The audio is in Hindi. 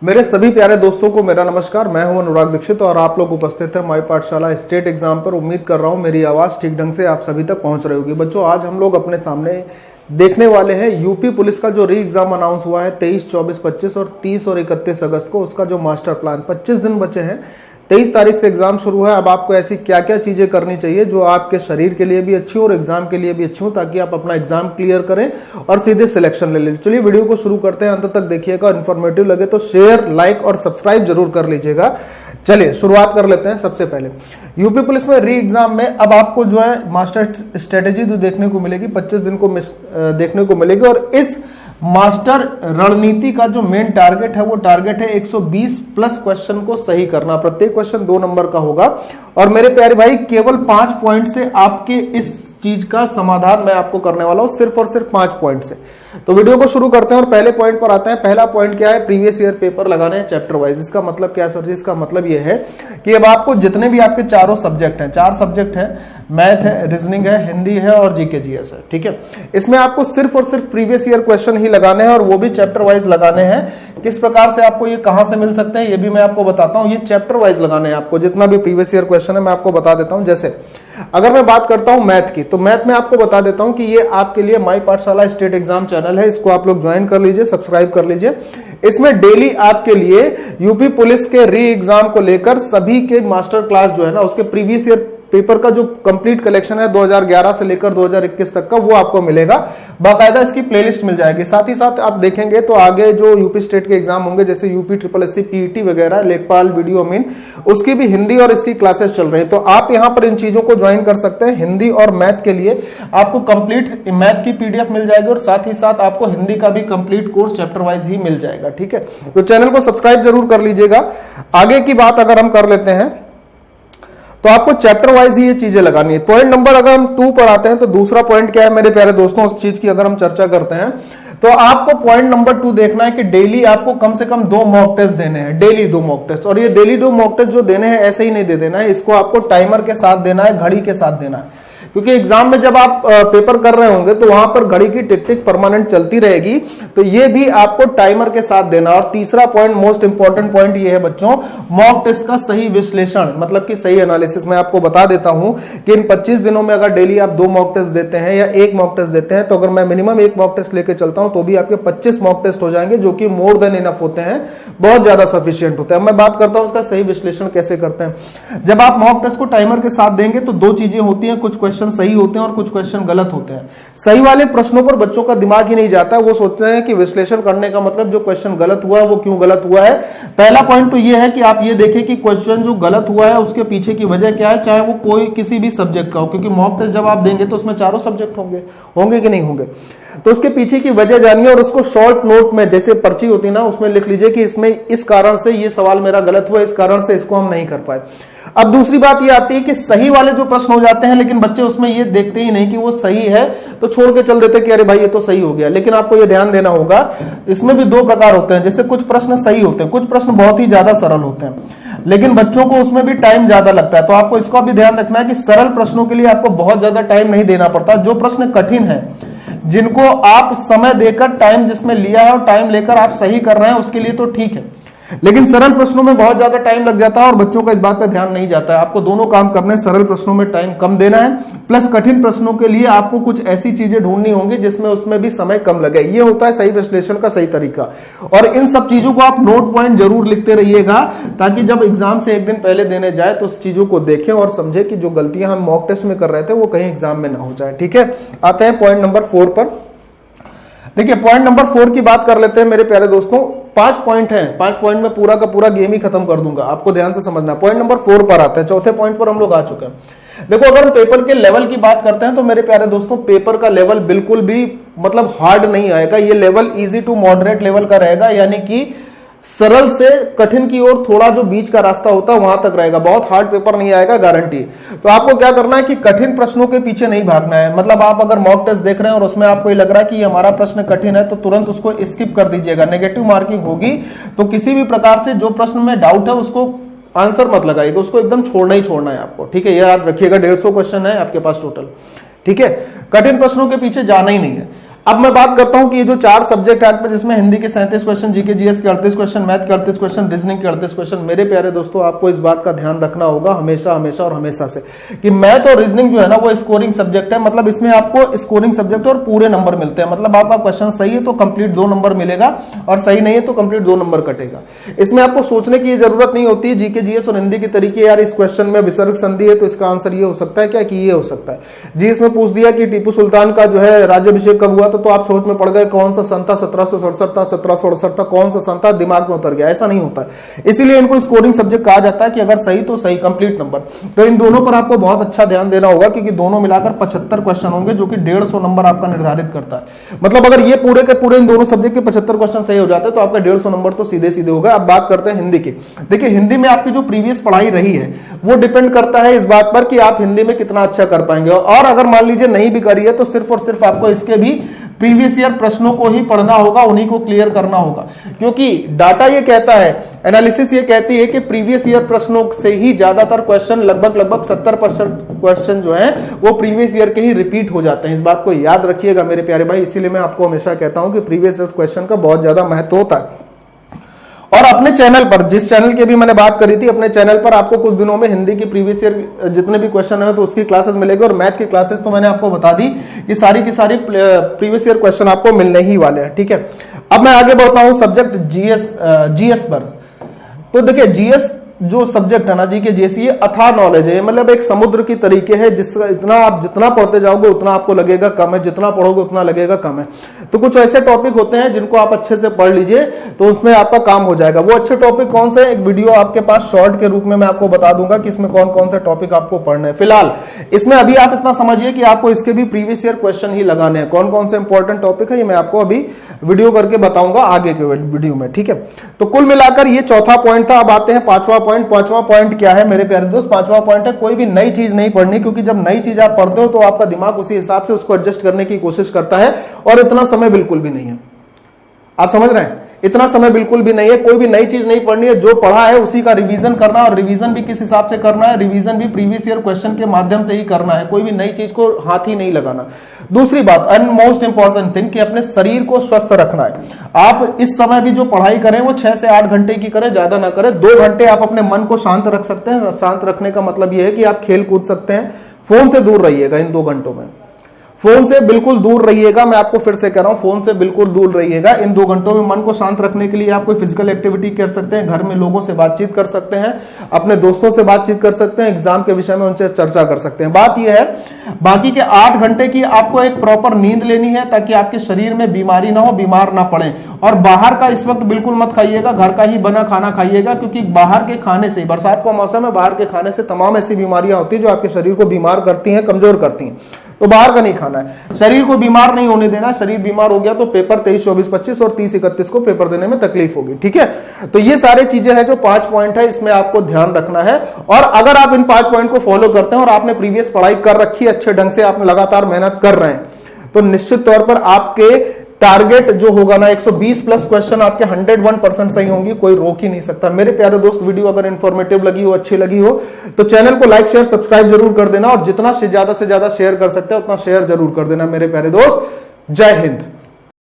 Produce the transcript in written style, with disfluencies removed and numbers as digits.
मेरे सभी प्यारे दोस्तों को मेरा नमस्कार। मैं हूं अनुराग दीक्षित और आप लोग उपस्थित हैं माई पाठशाला स्टेट एग्जाम पर। उम्मीद कर रहा हूं मेरी आवाज़ ठीक ढंग से आप सभी तक पहुंच रही होगी। बच्चों, आज हम लोग अपने सामने देखने वाले हैं यूपी पुलिस का जो री एग्जाम अनाउंस हुआ है 23, 24, 25 और 30 और 31 अगस्त को। उसका जो मास्टर प्लान 25 दिन बचे हैं, 23 तारीख से एग्जाम शुरू है। अब आपको ऐसी क्या क्या चीजें करनी चाहिए जो आपके शरीर के लिए भी अच्छी हो और एग्जाम के लिए भी अच्छी हो, ताकि आप अपना एग्जाम क्लियर करें और सीधे सिलेक्शन ले लें। चलिए वीडियो को शुरू करते हैं, अंत तक देखिएगा। इन्फॉर्मेटिव लगे तो शेयर, लाइक और सब्सक्राइब जरूर कर लीजिएगा। चलिए शुरुआत कर लेते हैं। सबसे पहले यूपी पुलिस में री एग्जाम में अब आपको जो है मास्टर स्ट्रेटेजी जो देखने को मिलेगी, 25 दिन को देखने को मिलेगी। और इस मास्टर रणनीति का जो मेन टारगेट है वो टारगेट है 120 प्लस क्वेश्चन को सही करना। प्रत्येक क्वेश्चन 2 नंबर का होगा और मेरे प्यारे भाई केवल 5 पॉइंट से आपके इस चीज का समाधान मैं आपको करने वाला हूं, सिर्फ और सिर्फ 5 पॉइंट से। तो वीडियो को शुरू करते हैं और पहले पॉइंट पर आते हैं। पहला पॉइंट क्या है? प्रीवियस ईयर पेपर लगाने हैं चैप्टर वाइज। इसका मतलब क्या सर जी? इसका मतलब यह है कि अब आपको जितने भी आपके चारों सब्जेक्ट हैं, 4 सब्जेक्ट हैं, मैथ है, रीजनिंग है, हिंदी है और जीके जीएस है, ठीक है। इसमें आपको सिर्फ और सिर्फ प्रीवियस ईयर क्वेश्चन ही लगाने हैं और वो भी चैप्टर वाइज लगाने हैं। किस प्रकार से आपको ये कहां से मिल सकते हैं ये भी मैं आपको बताता हूं। ये चैप्टर वाइज लगाने हैं आपको, जितना भी प्रीवियस ईयर क्वेश्चन है मैं आपको बता देता हूं। जैसे अगर मैं बात करता हूं मैथ की, तो मैथ में आपको बता देता हूं कि ये आपके लिए माई पाठशाला स्टेट एग्जाम चैनल है, इसको आप लोग ज्वाइन कर लीजिए, सब्सक्राइब कर लीजिए। इसमें डेली आपके लिए यूपी पुलिस के री एग्जाम को लेकर सभी के मास्टर क्लास जो है ना, उसके प्रीवियस ईयर पेपर का जो कंप्लीट कलेक्शन है 2011 से लेकर 2021 तक का, वो आपको मिलेगा। बाकायदा इसकी प्लेलिस्ट मिल जाएगी। साथ ही साथ आप देखेंगे तो आगे जो यूपी स्टेट के एग्जाम होंगे, जैसे यूपी ट्रिपल एससी, पीईटी वगैरह, लेखपाल, वीडियो मीन, उसकी भी हिंदी और इसकी क्लासेस चल रही है। तो आप यहां पर इन चीजों को ज्वाइन कर सकते हैं। हिंदी और मैथ के लिए आपको कंप्लीट मैथ की पीडीएफ मिल जाएगी और साथ ही साथ आपको हिंदी का भी कंप्लीट कोर्स चैप्टर वाइज ही मिल जाएगा, ठीक है। तो चैनल को सब्सक्राइब जरूर कर लीजिएगा। आगे की बात अगर हम कर लेते हैं तो आपको चैप्टर वाइज ही ये चीजें लगानी है। पॉइंट नंबर अगर हम 2 पर आते हैं तो दूसरा पॉइंट क्या है मेरे प्यारे दोस्तों, उस चीज की अगर हम चर्चा करते हैं तो आपको पॉइंट नंबर 2 देखना है कि डेली आपको कम से कम 2 मॉक टेस्ट देने हैं। Daily 2 mock test. और ये डेली 2 मॉक टेस्ट जो देने हैं ऐसे ही नहीं दे देना है, इसको आपको टाइमर के साथ देना है, घड़ी के साथ देना है। क्योंकि एग्जाम में जब आप पेपर कर रहे होंगे तो वहां पर घड़ी की टिक टिक परमानेंट चलती रहेगी, तो ये भी आपको टाइमर के साथ देना। और तीसरा पॉइंट, मोस्ट इंपॉर्टेंट पॉइंट ये है बच्चों, मॉक टेस्ट का सही विश्लेषण, मतलब कि सही एनालिसिस। मैं आपको बता देता हूं कि इन 25 दिनों में अगर डेली आप 2 मॉक टेस्ट देते हैं या 1 मॉक टेस्ट देते हैं, तो अगर मैं मिनिमम 1 मॉक टेस्ट लेके चलता हूं तो भी आपके 25 मॉक टेस्ट हो जाएंगे, जो कि मोर देन इनफ होते हैं, बहुत ज्यादा सफिशियंट होते हैं। मैं बात करता हूं उसका सही विश्लेषण कैसे करते हैं। जब आप मॉक टेस्ट को टाइमर के साथ देंगे तो 2 चीजें होती हैं, कुछ क्वेश्चन सही होते हैं और कुछ क्वेश्चन गलत होते हैं। सही वाले प्रश्नों पर बच्चों का दिमाग ही नहीं जाता, वो सोचते हैं कि विश्लेषण करने का मतलब जो क्वेश्चन गलत हुआ है वो क्यों गलत हुआ है। पहला पॉइंट तो ये है कि आप ये देखें कि क्वेश्चन जो गलत हुआ है उसके पीछे की वजह क्या है, चाहे वो कोई किसी भी सब्जेक्ट का हो, क्योंकि मॉक टेस्ट जब आप देंगे तो उसमें चारों सब्जेक्ट होंगे कि नहीं होंगे, तो उसके पीछे की वजह जानिए और उसको शॉर्ट नोट में, जैसे पर्ची होती है ना, उसमें लिख लीजिए कि इसमें इस कारण से ये सवाल मेरा गलत हुआ, इस कारण से इसको हम नहीं कर पाए। अब दूसरी बात ये आती है कि सही वाले जो प्रश्न हो जाते हैं, लेकिन बच्चे उसमें ये देखते ही नहीं कि वो सही है, तो छोड़ के चल देते कि अरे भाई ये तो सही हो गया। लेकिन आपको ये ध्यान देना होगा, इसमें भी 2 प्रकार होते हैं। जैसे कुछ प्रश्न सही होते हैं, कुछ प्रश्न बहुत ही ज्यादा सरल होते हैं, लेकिन बच्चों को उसमें भी टाइम ज्यादा लगता है। तो आपको इसका भी ध्यान रखना है कि सरल प्रश्नों के लिए आपको बहुत ज्यादा टाइम नहीं देना पड़ता। जो प्रश्न कठिन है, जिनको आप समय देकर, टाइम जिसमें लिया है और टाइम लेकर आप सही कर रहे हैं, उसके लिए तो ठीक है, लेकिन सरल प्रश्नों में बहुत ज्यादा टाइम लग जाता है और बच्चों का इस बात पर ध्यान नहीं जाता है। आपको दोनों काम करने हैं, सरल प्रश्नों में टाइम कम देना है, प्लस कठिन प्रश्नों के लिए आपको कुछ ऐसी चीजें ढूंढनी होंगी जिसमें उसमें भी समय कम लगे। ये होता है सही विश्लेषण का सही तरीका। और इन सब चीजों को आप नोट पॉइंट जरूर लिखते रहिएगा, ताकि जब एग्जाम से 1 दिन पहले देने जाए तो उस चीजों को देखें और समझे कि जो गलतियां हम मॉक टेस्ट में कर रहे थे वो कहीं एग्जाम में ना हो जाए, ठीक है। आते हैं पॉइंट नंबर 4 पर। देखिए पॉइंट नंबर 4 की बात कर लेते हैं मेरे प्यारे दोस्तों। 5 पॉइंट हैं, 5 पॉइंट में पूरा का पूरा गेम ही खत्म कर दूंगा, आपको ध्यान से समझना। पॉइंट नंबर 4 पर आते हैं, चौथे पॉइंट पर हम लोग आ चुके हैं। देखो अगर हम पेपर के लेवल की बात करते हैं तो मेरे प्यारे दोस्तों, पेपर का लेवल बिल्कुल भी मतलब हार्ड नहीं आएगा। ये level easy to moderate level का रहेगा, यानी कि सरल से कठिन की ओर थोड़ा जो बीच का रास्ता होता है वहां तक रहेगा। बहुत हार्ड पेपर नहीं आएगा, गारंटी। तो आपको क्या करना है कि कठिन प्रश्नों के पीछे नहीं भागना है। मतलब आप अगर मॉक टेस्ट देख रहे हैं और उसमें आपको ये लग रहा है कि ये हमारा प्रश्न कठिन है, तो तुरंत उसको स्किप कर दीजिएगा। नेगेटिव मार्किंग होगी, तो किसी भी प्रकार से जो प्रश्न में डाउट है उसको आंसर मत लगाइएगा, उसको एकदम छोड़ना ही छोड़ना है आपको, ठीक है। ये याद रखिएगा, 150 क्वेश्चन है आपके पास टोटल, ठीक है। कठिन प्रश्नों के पीछे जाना ही नहीं है। अब मैं बात करता हूं कि ये जो 4 सब्जेक्ट है आपके, जिसमें हिंदी के 37 क्वेश्चन, जीके जीएस के 38 क्वेश्चन, मैथ के 38 क्वेश्चन, रीजनिंग के 38 क्वेश्चन। मेरे प्यारे दोस्तों, आपको इस बात का ध्यान रखना होगा हमेशा हमेशा और हमेशा से कि मैथ और रीजनिंग जो है ना वो स्कोरिंग सब्जेक्ट है। मतलब इसमें आपको स्कोरिंग सब्जेक्ट और पूरे नंबर मिलते हैं। मतलब आपका क्वेश्चन सही है तो कंप्लीट 2 नंबर मिलेगा और सही नहीं है तो कंप्लीट 2 नंबर कटेगा। इसमें आपको सोचने की जरूरत नहीं होती जीके जीएस और हिंदी की तरीके, यार इस क्वेश्चन में विसर्ग संधि है तो इसका आंसर ये हो सकता है क्या, कि ये हो सकता है जी। इसमें पूछ दिया कि टीपू सुल्तान का जो है राज्याभिषेक कब हुआ था, तो आप सोच में पड़ गए कौन सा सन था, 1767 था, 1768 था, कौन सा सन था, दिमाग में उतर गया। ऐसा नहीं होता है, इसीलिए इनको स्कोरिंग सब्जेक्ट कहा जाता है कि अगर सही तो सही, कंप्लीट नंबर। तो इन दोनों पर आपको बहुत अच्छा ध्यान देना होगा क्योंकि दोनों मिलाकर 75 क्वेश्चन होंगे जो कि 150 नंबर आपका निर्धारित करता है। मतलब अगर ये पूरे के पूरे इन दोनों सब्जेक्ट के 75 क्वेश्चन सही हो जाते हैं तो आपका 150 नंबर तो सीधे सीधे होगा। अब बात करते हैं हिंदी की। देखिए, हिंदी में आपकी जो प्रीवियस पढ़ाई रही है वो डिपेंड करता है इस बात पर कि आप हिंदी में कितना अच्छा कर पाएंगे। और अगर मान लीजिए नहीं भी करी है तो सिर्फ और सिर्फ आपको इसके भी प्रीवियस ईयर प्रश्नों को ही पढ़ना होगा, उन्हीं को क्लियर करना होगा। क्योंकि डाटा ये कहता है, एनालिसिस ये कहती है कि प्रीवियस ईयर प्रश्नों से ही ज्यादातर क्वेश्चन, लगभग 70% क्वेश्चन जो है वो प्रीवियस ईयर के ही रिपीट हो जाते हैं। इस बात को याद रखिएगा मेरे प्यारे भाई। इसीलिए मैं आपको हमेशा कहता हूं कि प्रीवियस ईयर क्वेश्चन का बहुत ज्यादा महत्व होता है। और अपने चैनल पर, जिस चैनल की भी मैंने बात करी थी, अपने चैनल पर आपको कुछ दिनों में हिंदी की प्रीवियस ईयर जितने भी क्वेश्चन है तो उसकी क्लासेस मिलेगी। और मैथ की क्लासेस तो मैंने आपको बता दी कि सारी की सारी प्रीवियस ईयर क्वेश्चन आपको मिलने ही वाले हैं, ठीक है। अब मैं आगे बढ़ता हूं सब्जेक्ट जीएस पर। तो देखिए, जीएस जो सब्जेक्ट है ना जी के जैसी, ये अथाह नॉलेज है। मतलब एक समुद्र की तरीके है जिसका इतना आप जितना पढ़ते जाओगे उतना आपको लगेगा कम है, जितना पढ़ोगे उतना लगेगा कम है। तो कुछ ऐसे टॉपिक होते हैं जिनको आप अच्छे से पढ़ लीजिए तो उसमें आपका काम हो जाएगा। वो अच्छे टॉपिक कौन से, एक वीडियो आपके पास शॉर्ट के रूप में मैं आपको बता दूंगा कि इसमें कौन कौन से टॉपिक आपको पढ़ने हैं। फिलहाल इसमें अभी आप इतना समझिए कि आपको इसके भी प्रीवियस ईयर क्वेश्चन ही लगाने हैं। कौन कौन से इंपॉर्टेंट टॉपिक है ये मैं आपको अभी वीडियो करके बताऊंगा आगे के वीडियो में, ठीक है। तो कुल मिलाकर ये चौथा पॉइंट था। अब आते हैं पांचवा पॉइंट। पांचवा पॉइंट क्या है मेरे प्यारे दोस्त? पांचवा पॉइंट है कोई भी नई चीज नहीं पढ़नी, क्योंकि जब नई चीज आप पढ़ते हो तो आपका दिमाग उसी हिसाब से उसको एडजस्ट करने की कोशिश करता है और इतना समय बिल्कुल भी नहीं है। आप समझ रहे हैं? इतना समय बिल्कुल भी नहीं है। कोई भी नई चीज नहीं पढ़नी है, जो पढ़ा है उसी का रिवीजन करना, और रिवीजन भी किस हिसाब से करना है, रिवीजन भी प्रीवियस ईयर क्वेश्चन के माध्यम से ही करना है। कोई भी नई चीज को हाथ ही नहीं लगाना। दूसरी बात, एंड मोस्ट इंपॉर्टेंट थिंग, कि अपने शरीर को स्वस्थ रखना है। आप इस समय भी जो पढ़ाई करें वो 6 से 8 घंटे की करें, ज्यादा ना करें। 2 घंटे आप अपने मन को शांत रख सकते हैं। शांत रखने का मतलब यह है कि आप खेल कूद सकते हैं। फोन से दूर रहिएगा इन 2 घंटों में, फोन से बिल्कुल दूर रहिएगा। मैं आपको फिर से कह रहा हूं, फोन से बिल्कुल दूर रहिएगा। इन 2 घंटों में मन को शांत रखने के लिए आप कोई फिजिकल एक्टिविटी कर सकते हैं, घर में लोगों से बातचीत कर सकते हैं, अपने दोस्तों से बातचीत कर सकते हैं, एग्जाम के विषय में उनसे चर्चा कर सकते हैं। बात यह है, बाकी के 8 घंटे की आपको एक प्रॉपर नींद लेनी है ताकि आपके शरीर में बीमारी ना हो, बीमार ना पड़े। और बाहर का इस वक्त बिल्कुल मत खाइएगा, घर का ही बना खाना खाइएगा, क्योंकि बाहर के खाने से, बरसात का मौसम है, बाहर के खाने से तमाम ऐसी बीमारियां होती है जो आपके शरीर को बीमार करती हैं, कमजोर करती हैं। तो बाहर का नहीं खाना है, शरीर को बीमार नहीं होने देना। शरीर बीमार हो गया तो पेपर 23, 24, 25 और 30, 31 को पेपर देने में तकलीफ होगी, ठीक है। तो ये सारे चीजें हैं जो 5 पॉइंट है, इसमें आपको ध्यान रखना है। और अगर आप इन 5 पॉइंट को फॉलो करते हैं और आपने प्रीवियस पढ़ाई कर रखी है अच्छे ढंग से, आप लगातार मेहनत कर रहे हैं, तो निश्चित तौर पर आपके टारगेट जो होगा ना 120 प्लस क्वेश्चन आपके 101% सही होंगी, कोई रोक ही नहीं सकता। मेरे प्यारे दोस्त, वीडियो अगर इंफॉर्मेटिव लगी हो, अच्छी लगी हो, तो चैनल को लाइक शेयर सब्सक्राइब जरूर कर देना, और जितना से ज्यादा शेयर कर सकते हैं उतना शेयर जरूर कर देना मेरे प्यारे दोस्त। जय हिंद।